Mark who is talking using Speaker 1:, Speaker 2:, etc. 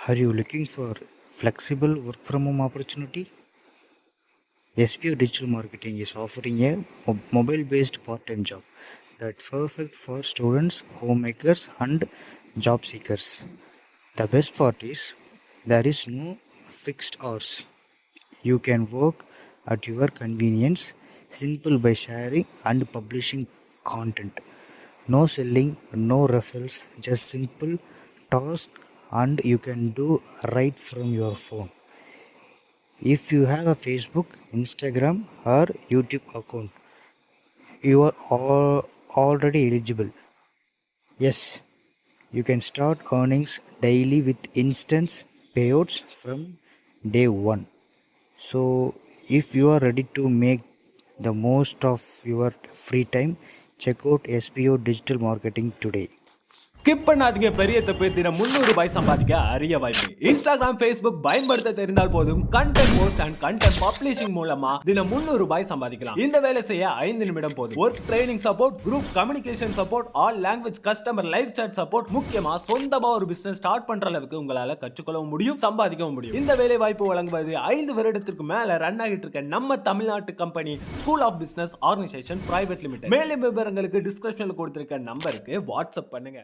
Speaker 1: Are you looking for flexible work from home opportunity? SPO Digital Marketing is offering a mobile based part time job that's perfect for students, homemakers, and job seekers. The best part is there is no fixed hours. You can work at your convenience, simple by sharing and publishing content. No selling, no referrals, just simple task and you can do right from your phone. If you have a Facebook, Instagram or YouTube account, you are already eligible. Yes, you can start earnings daily with instant payouts from day one. So, if you are ready to make the most of your free time, check out SPO Digital Marketing today.
Speaker 2: Skip பண்ணாதீங்க. பெரிய தப்பு. தினம் ரூபாய் சம்பாதிக்க அரிய வாய்ப்பு. Instagram, Facebook பயன்படுத்த தெரிந்தால் போதும். Content post and content publishing மூலமா தினம் ரூபாய் சம்பாதிக்கலாம். இந்த வேலை செய்ய 5 நிமிடம் போதும். Work training support, group communication support, all language customer live chat support, முக்கியமா சொந்தமா ஒரு பிசினஸ் ஸ்டார்ட் பண்ற அளவுக்கு உங்களால கற்றுக்கொள்ளவும் முடியும், சம்பாதிக்கவும் முடியும். இந்த வேலை வாய்ப்பு வழங்குவது 5 வருடத்திற்கு மேல ரன் ஆகிட்டு இருக்க நம்ம தமிழ்நாட்டு company school of business organisation private limited. மேலும் விவரங்களுக்கு டிஸ்கிரிப்ஷன்ல கொடுத்திருக்க நம்பருக்கு வாட்ஸ்அப் பண்ணுங்க.